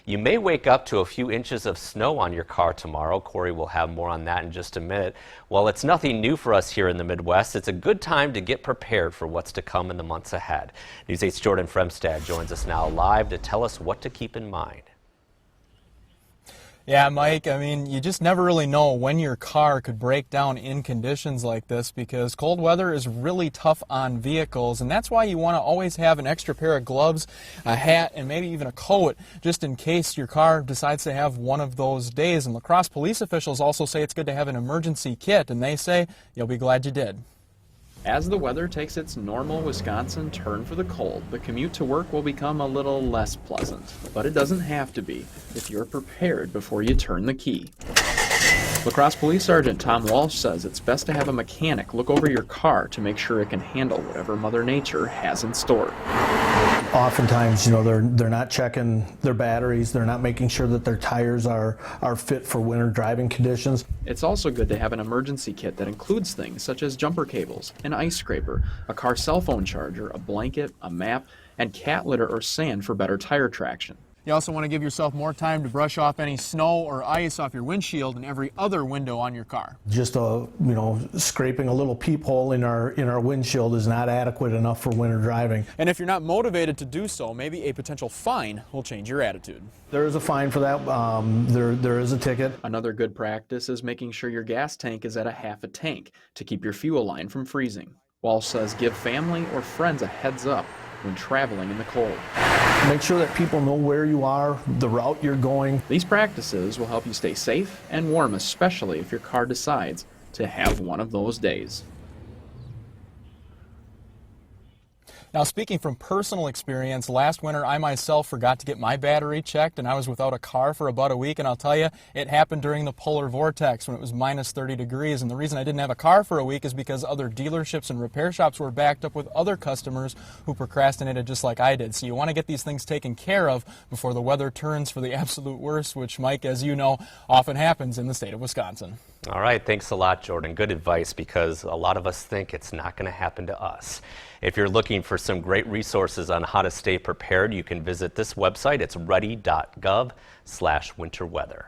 You may wake up to a few inches of snow on your car tomorrow. Corey will have more on that in just a minute. While it's nothing new for us here in the Midwest, it's a good time to get prepared for what's to come in the months ahead. News 8's Jordan Fremstad joins us now live to tell us what to keep in mind. Yeah, Mike, I mean, you just never really know when your car could break down in conditions like this because cold weather is really tough on vehicles, and that's why you want to always have an extra pair of gloves, a hat, and maybe even a coat just in case your car decides to have one of those days. And La Crosse police officials also say it's good to have an emergency kit, and they say you'll be glad you did. As the weather takes its normal Wisconsin turn for the cold, the commute to work will become a little less pleasant. But it doesn't have to be if you're prepared before you turn the key. La Crosse Police Sergeant Tom Walsh says it's best to have a mechanic look over your car to make sure it can handle whatever Mother Nature has in store. Oftentimes, they're not checking their batteries, they're not making sure that their tires are fit for winter driving conditions. It's also good to have an emergency kit that includes things such as jumper cables, an ice scraper, a car cell phone charger, a blanket, a map, and cat litter or sand for better tire traction. You also want to give yourself more time to brush off any snow or ice off your windshield and every other window on your car. Just scraping a little peephole in our windshield is not adequate enough for winter driving. And if you're not motivated to do so, maybe a potential fine will change your attitude. There is a fine for that. There is a ticket. Another good practice is making sure your gas tank is at a half a tank to keep your fuel line from freezing. Walsh says give family or friends a heads up when traveling in the cold. Make sure that people know where you are, the route you're going. These practices will help you stay safe and warm, especially if your car decides to have one of those days. Now, speaking from personal experience, last winter I myself forgot to get my battery checked and I was without a car for about a week, and I'll tell you, it happened during the polar vortex when it was minus 30 degrees, and the reason I didn't have a car for a week is because other dealerships and repair shops were backed up with other customers who procrastinated just like I did. So you want to get these things taken care of before the weather turns for the absolute worst, which, Mike, as you know, often happens in the state of Wisconsin. All right, thanks a lot, Jordan. Good advice, because a lot of us think it's not going to happen to us. If you're looking for some great resources on how to stay prepared, you can visit this website. It's ready.gov/winterweather.